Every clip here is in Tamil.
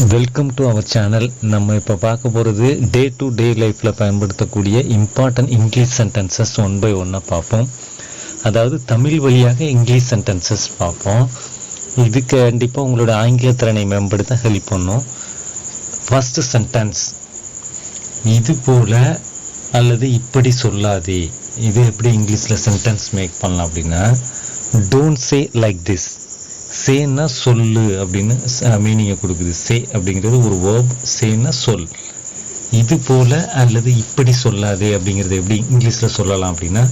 Welcome to our channel. நம்ம இப்போ பார்க்க போகிறது டே டு டே லைஃப்பில் பயன்படுத்தக்கூடிய important English sentences one by ஒன்னாக பார்ப்போம். அதாவது தமிழ் வழியாக இங்கிலீஷ் சென்டென்சஸ் பார்ப்போம். இது கண்டிப்பாக உங்களோட ஆங்கில திறனை மேம்படுத்த ஹெல்ப் பண்ணும். ஃபர்ஸ்ட் சென்டென்ஸ், இது போல அல்லது இப்படி சொல்லாதே. இது எப்படி இங்கிலீஷில் சென்டென்ஸ் மேக் பண்ணலாம் அப்படின்னா, டோன்ட் சே லைக் திஸ். சேன்னா சொல்லு அப்படின்னு மீனிங்கை கொடுக்குது. சே அப்படிங்கிறது ஒரு வேர்ப், சேன்னா சொல். இது போல அல்லது இப்படி சொல்லாதே அப்படிங்கிறது எப்படி இங்கிலீஷில் சொல்லலாம் அப்படின்னா,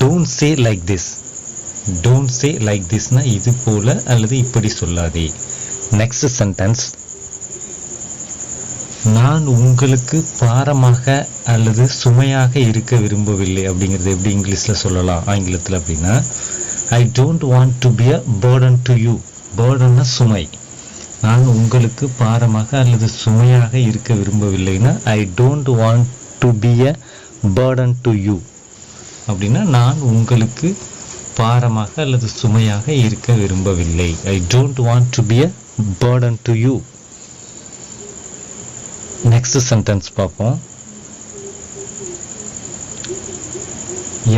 don't say like this. Don't say like திஸ்னா இது போல அல்லது இப்படி சொல்லாதே. நெக்ஸ்ட் சென்டென்ஸ், நான் உங்களுக்கு பாரமாக அல்லது சுமையாக இருக்க விரும்பவில்லை அப்படிங்கிறது எப்படி இங்கிலீஷில் சொல்லலாம் ஆங்கிலத்தில் அப்படின்னா, I don't want to be a burden to you. burdenனா சுமை. நான் உங்களுக்கு பாரமாக அல்லது சுமையாக இருக்க விரும்பவில்லைன்னா I don't want to be a burden to you அப்படின்னா, நான் உங்களுக்கு பாரமாக அல்லது சுமையாக இருக்க விரும்பவில்லை. I don't want to be a burden to you. Next sentence பார்ப்போம்.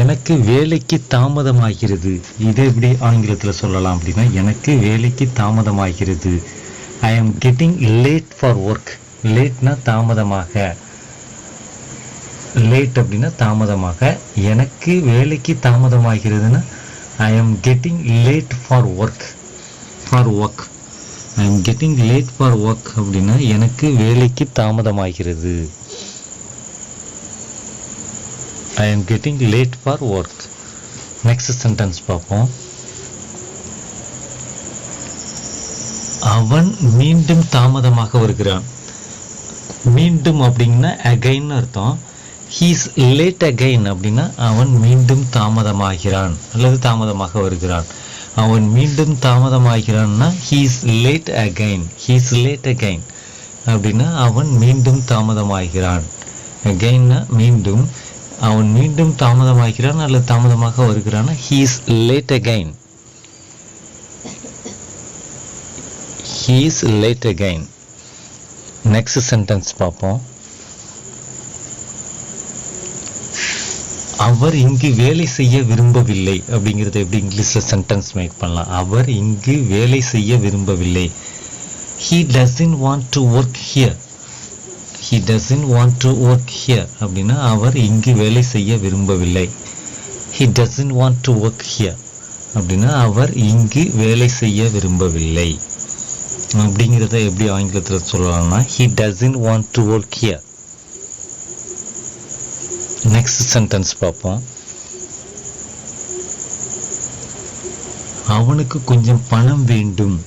எனக்கு வேலைக்கு தாமதமாகிறது. இது எப்படி ஆங்கிலத்தில் சொல்லலாம் அப்படின்னா, எனக்கு வேலைக்கு தாமதமாகிறது. I am getting late for work. லேட்னா தாமதமாக. லேட் அப்படின்னா தாமதமாக. எனக்கு வேலைக்கு தாமதமாகிறதுன்னா I am getting late for work. For work I am getting late for work அப்படின்னா எனக்கு வேலைக்கு தாமதமாகிறது. I am getting late for work. Next sentence பார்ப்போம். அவன் மீண்டும் தாமதமாக வருகிறான். மீண்டும் அப்படின்னா again அர்த்தம். He is late again அப்படின்னா அவன் மீண்டும் தாமதமாகிறான் அல்லது தாமதமாக வருகிறான். அவன் மீண்டும் தாமதமாகிறான்னா he is late again. He is late again அப்படின்னா அவன் மீண்டும் தாமதமாகிறான். againனா மீண்டும். அவன் மீண்டும் தாமதமாகிறான் அல்லது தாமதமாக வருகிறான். he is late again. he is late again. next sentence பார்ப்போம். அவர் இங்கு வேலை செய்ய விரும்பவில்லை அப்படிங்கிறது எப்படி இங்கிலீஷில் சென்டென்ஸ் மேக் பண்ணலாம். அவர் இங்கு வேலை செய்ய விரும்பவில்லை. he doesn't want to work here. He doesn't want to work here அப்படின்னா அவர் இங்கு வேலை செய்ய விரும்பவில்லை. He doesn't want to work here அப்படின்னா அவர் இங்கு வேலை செய்ய விரும்பவில்லை. அப்படிங்கிறத எப்படி ஆங்கிலத்தில் சொல்லலாம்னா, he doesn't want to work here. Next sentence பார்ப்போம். அவனுக்கு கொஞ்சம் பணம் வேண்டும்.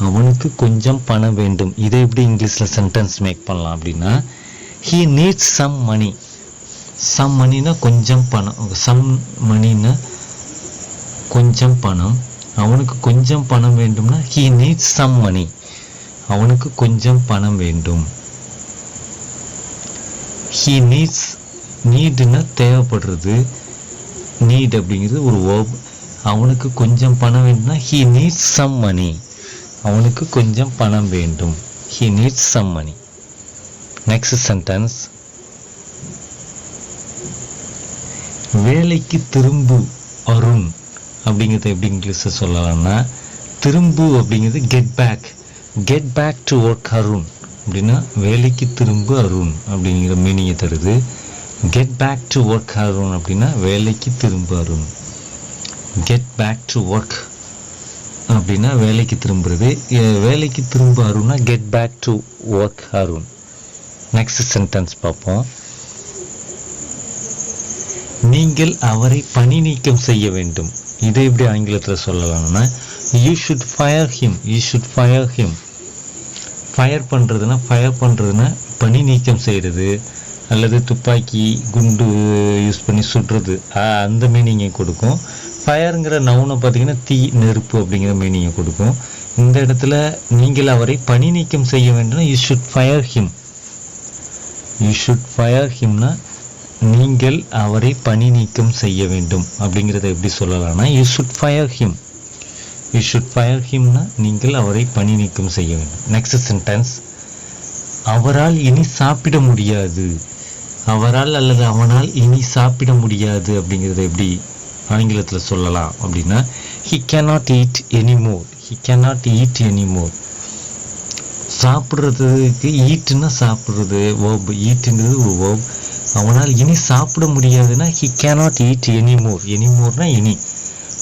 அவனுக்கு கொஞ்சம் பணம் வேண்டும். இதை எப்படி இங்கிலீஷில் சென்டென்ஸ் மேக் பண்ணலாம் அப்படின்னா, he needs some money. some moneyனா கொஞ்சம் பணம். some moneyனா கொஞ்சம் பணம். அவனுக்கு கொஞ்சம் பணம் வேண்டும்னா he needs some money. அவனுக்கு கொஞ்சம் பணம் வேண்டும். he needs, நீட்னா தேவைப்படுறது. need அப்படிங்கிறது ஒரு verb. அவனுக்கு கொஞ்சம் பணம் வேண்டும்னா he needs some money. அவனுக்கு கொஞ்சம் பணம் வேண்டும். he needs some money. next sentence, வேலைக்கு திரும்பு அருண் அப்படிங்கிறத எப்படி இங்கிலீஷில் சொல்லலாம்னா, திரும்பு அப்படிங்கிறது get back. get back to work Arun அப்படின்னா வேலைக்கு திரும்பு அருண் அப்படிங்கிற மீனிங்கை தருது. get back to work Arun அப்படின்னா வேலைக்கு திரும்பு Arun. get back to work அப்படின்னா வேலைக்கு திரும்புறது. வேலைக்கு திரும்ப அருணா get back to work Arun. Next sentence பார்ப்போம். நீங்கள் அவரை பணி நீக்கம் செய்ய வேண்டும். இதை எப்படி ஆங்கிலத்தில் சொல்லலாம்னா, you should fire him. You should fire him. Fire பண்ணுறதுன்னா பணி நீக்கம் செய்கிறது அல்லது துப்பாக்கி குண்டு யூஸ் பண்ணி சுடுறது, அந்த மீனிங்கை கொடுக்கும். ஃபயருங்கிற நவுனை பார்த்தீங்கன்னா தீ, நெருப்பு அப்படிங்கிற மீனிங்கை கொடுக்கும். இந்த இடத்துல நீங்கள் அவரை பணி நீக்கம் செய்ய வேண்டும்னா you should fire him. You should fire ஹிம்னா நீங்கள் அவரை பணி நீக்கம் செய்ய வேண்டும் அப்படிங்கிறத எப்படி சொல்லலாம்னா, you should fire him. You should fire ஹிம்னா நீங்கள் அவரை பணி நீக்கம் செய்ய வேண்டும். நெக்ஸ்ட் சென்டென்ஸ், அவரால் இனி சாப்பிட முடியாது. அவரால் அல்லது அவனால் இனி சாப்பிட முடியாது அப்படிங்கிறத எப்படி ஆங்கிலத்தில் சொல்லலாம் அப்படின்னா, he cannot eat anymore. he cannot eat anymore. சாப்பிட்றதுக்கு ஈட்டுன்னா சாப்பிட்றது வேர்ப், ஈட்டுங்கிறது ஒரு வேர்ப். அவனால் இனி சாப்பிட முடியாதுன்னா he cannot eat anymore. anymore-னா இனி.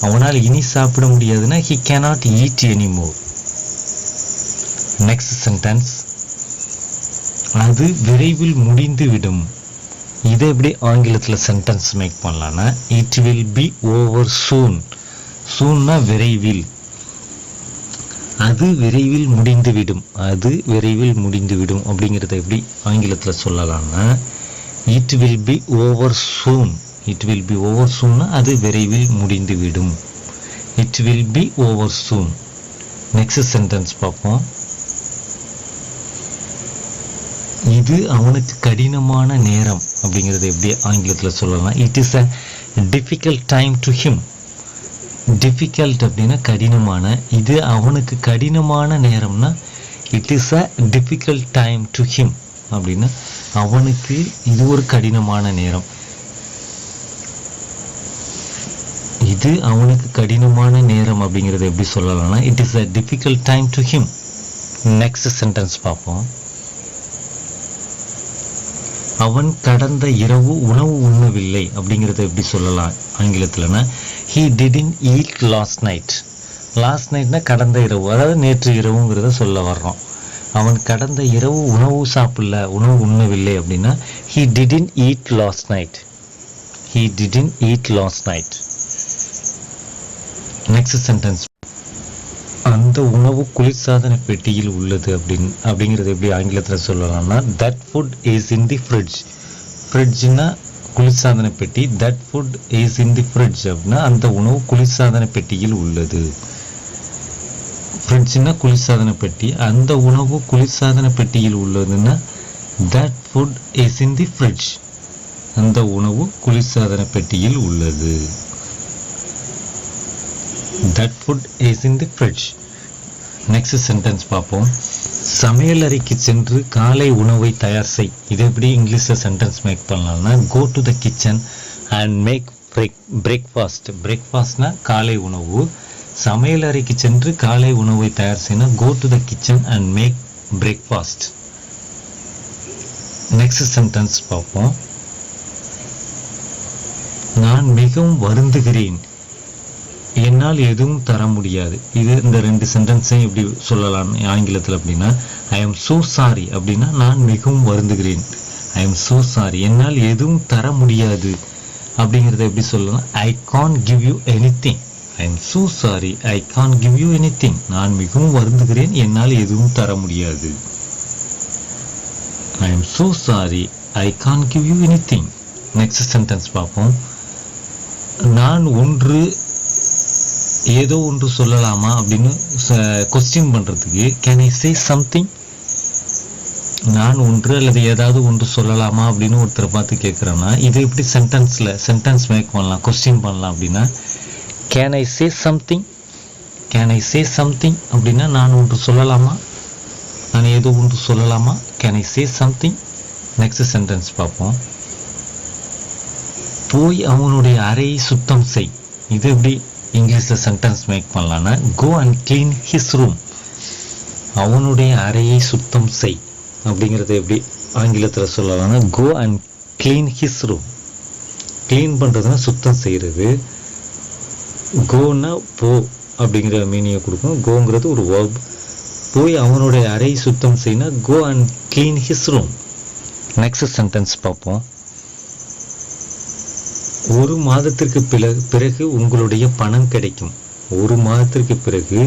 அவனால் இனி சாப்பிட முடியாதுன்னா he cannot eat anymore. Next sentence, அது விரைவில் முடிந்துவிடும். இதை எப்படி ஆங்கிலத்தில் சென்டென்ஸ் மேக் பண்ணலான்னா, இட் வில் பி ஓவர் சூன். சூன்னா விரைவில். அது விரைவில் முடிந்துவிடும். அது விரைவில் முடிந்துவிடும் அப்படிங்கிறத எப்படி ஆங்கிலத்தில் சொல்லலாம்னா, it will be over soon. It will be over சூன்னா அது விரைவில் முடிந்துவிடும். It will be over soon. Next sentence பார்ப்போம். இது அவனுக்கு கடினமான நேரம் அப்படிங்கிறது எப்படி ஆங்கிலத்தில் சொல்லலாம், it is a difficult time to him. Difficult அப்படின்னா கடினமான, இது அவனுக்கு கடினமான நேரம்னா it is a difficult time to him அப்படின்னா அவனுக்கு இது ஒரு கடினமான நேரம். இது அவனுக்கு கடினமான நேரம் அப்படிங்கிறது எப்படி சொல்லலாம்னா, it is a difficult time to him. Next sentence பார்ப்போம். அவன் கடந்த இரவு உணவு உண்ணவில்லை அப்படிங்கிறத எப்படி சொல்லலாம் ஆங்கிலத்தில்னா, he didn't eat last night. Last நைட்னா கடந்த இரவு, அதாவது நேற்று இரவுங்கிறத சொல்ல வர்றோம். அவன் கடந்த இரவு உணவு சாப்பிடல, உணவு உண்ணவில்லை அப்படின்னா he didn't eat last night. he didn't eat last night. Next sentence, அந்த உணவு குளிர்சாதன பெட்டியில் உள்ளது அப்படிங்கிறது எப்படி ஆங்கிலத்தில் சொல்லலாம்னா, that food is in the fridge. ஃப்ரிட்ஜ்னா குளிர்சாதன பெட்டி, that food is in the fridge அப்படின்னா அந்த உணவு குளிர்சாதன பெட்டியில் உள்ளது. ஃப்ரிட்ஜ்னா குளிர்சாதன பெட்டி, அந்த உணவு குளிர்சாதன பெட்டியில் உள்ளதுன்னா that food is in the fridge. அந்த உணவு குளிர்சாதன பெட்டியில் உள்ளது. that food is in the fridge. Next sentence பார்ப்போம். சமையலறைக்கு சென்று காலை உணவை தயார் செய். இதை எப்படி இங்கிலீஷில் சென்டென்ஸ் மேக் பண்ணலாம்னா, go to the kitchen and make breakfast. பிரேக்ஃபாஸ்ட்னா காலை உணவு. சமையலறைக்கு சென்று காலை உணவை தயார் செய்யணும், go to the kitchen and make breakfast. Next sentence பார்ப்போம். நான் மிகவும் வருந்துகிறேன், என்னால் எதுவும் தர முடியாது. இது இந்த ரெண்டு சென்டென்ஸையும் எப்படி சொல்லலாம் ஆங்கிலத்தில் அப்படின்னா, ஐ எம் சோ சாரி அப்படின்னா நான் மிகவும் வருந்துகிறேன். I am so sorry. என்னால் எதுவும் தர முடியாது அப்படிங்கிறத எப்படி சொல்லலாம், I can't give you anything. I am so sorry, I can't give you anything. நான் மிகவும் வருந்துகிறேன், என்னால் எதுவும் தர முடியாது. I am so sorry, I can't give you anything. Next sentence பார்ப்போம். நான் ஏதோ ஒன்று சொல்லலாமா அப்படின்னு கொஸ்டின் பண்றதுக்கு கேன் ஐ சே சம்திங். நான் ஒன்று அல்லது ஏதாவது ஒன்று சொல்லலாமா அப்படின்னு ஒருத்தரை பார்த்து கேட்குறேன்னா இதை எப்படி சென்டென்ஸ் மேக் பண்ணலாம், கொஸ்டின் பண்ணலாம் அப்படின்னா, can I say something. Can I say something அப்படின்னா நான் ஒன்று சொல்லலாமா, நான் ஏதோ ஒன்று சொல்லலாமா, can I say something. Next sentence பார்ப்போம். போய் அவனுடைய அறையை சுத்தம் செய். இது எப்படி இங்கிலீஷில் சென்டென்ஸ் மேக் பண்ணலான்னா, go and clean his room. அவனுடைய அறையை சுத்தம் செய் அப்படிங்கிறத எப்படி ஆங்கிலத்தில் சொல்லலாம்னா, go and clean his room. Clean பண்ணுறதுனா சுத்தம் செய்கிறது. கோன்னா போ அப்படிங்கிற மீனிங்கை கொடுக்கும். கோங்கிறது ஒரு வேர்ப். போய் அவனுடைய அறையை சுத்தம் செய்யினா go and clean his room. Next sentence பார்ப்போம். ஒரு மாதத்திற்கு பிறகு உங்களுடைய பணம் கிடைக்கும். ஒரு மாதத்திற்கு பிறகு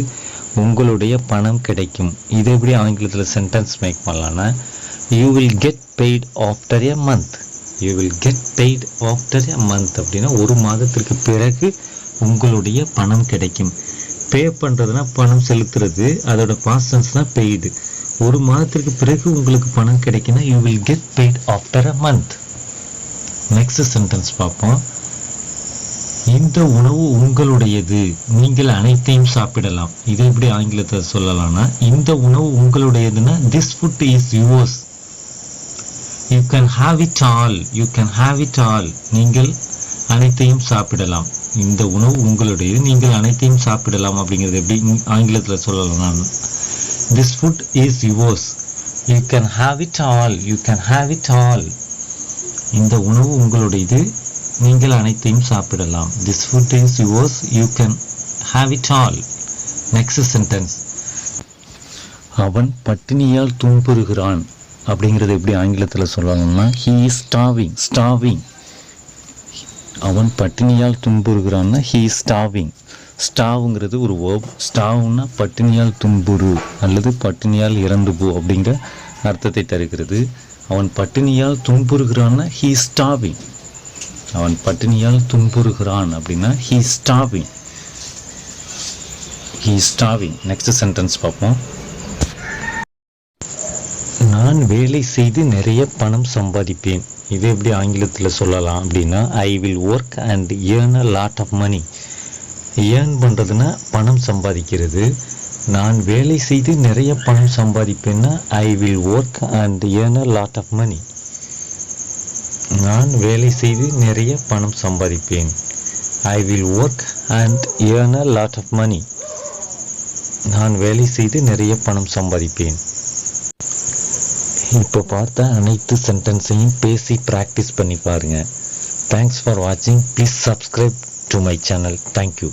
உங்களுடைய பணம் கிடைக்கும். இது எப்படி ஆங்கிலத்தில் சென்டென்ஸ் மேக் பண்ணலாம்னா, you will get paid after a month. You will get paid after a month அப்படின்னா ஒரு மாதத்திற்கு பிறகு உங்களுடைய பணம் கிடைக்கும். பே பண்ணுறதுனா பணம் செலுத்துறது, அதோட பாஸ்ட் டென்ஸ் தான் பெய்டு. ஒரு மாதத்திற்கு பிறகு உங்களுக்கு பணம் கிடைக்குன்னா you will get paid after a month. Next sentence பார்ப்போம். இந்த உணவு உங்களுடையது, நீங்கள் அனைத்தையும் சாப்பிடலாம். இதை எப்படி ஆங்கிலத்தில் சொல்லலாம்னா, இந்த உணவு உங்களுடையதுன்னா this food is yours, you can have it all, you can have it all, நீங்கள் அனைத்தையும் சாப்பிடலாம். இந்த உணவு உங்களுடையது, நீங்கள் அனைத்தையும் சாப்பிடலாம் அப்படிங்கிறது எப்படி ஆங்கிலத்தில் சொல்லலாம்? This food is yours, you can have it all, you can have it all. இந்த உணவு உங்களுடையது, நீங்கள் அனைத்தையும் சாப்பிடலாம். This food is yours, you can have it all. Next sentence, அவன் பட்டினியால் துன்புறுகிறான் அப்படிங்கிறது எப்படி ஆங்கிலத்தில் சொல்லலாம்னா, he is starving, starving. அவன் பட்டினியால் துன்புறுகிறான்னா he is starving. ஸ்டாவுங்கிறது ஒரு வேர்ப். ஸ்டாவுன்னா பட்டினியால் துன்புறு அல்லது பட்டினியால் இறந்து போ அப்படிங்கிற அர்த்தத்தை தருகிறது. அவன் பட்டினியால் துன்புறுகிறான்னா he is starving. அவன் பட்டினியால் துன்புறுகிறான் அப்படின்னா he is starving. he is starving. Next sentence பார்ப்போம். நான் வேலை செய்து நிறைய பணம் சம்பாதிப்பேன். இது எப்படி ஆங்கிலத்தில் சொல்லலாம் அப்படின்னா, I will work and earn a lot of money. Earn பண்ணுறதுன்னா பணம் சம்பாதிக்கிறது. நான் வேலை செய்து நிறைய பணம் சம்பாதிப்பேன்னா I will work and earn a lot of money. நான் வேலை செய்து நிறைய பணம் சம்பாதிப்பேன். I will work and earn a lot of money. நான் வேலை செய்து நிறைய பணம் சம்பாதிப்பேன். இப்போ பார்த்த அனைத்து சென்டென்ஸையும் பேசி ப்ராக்டிஸ் பண்ணி பாருங்கள். தேங்க்ஸ் ஃபார் வாட்சிங். Please subscribe to my channel. Thank you.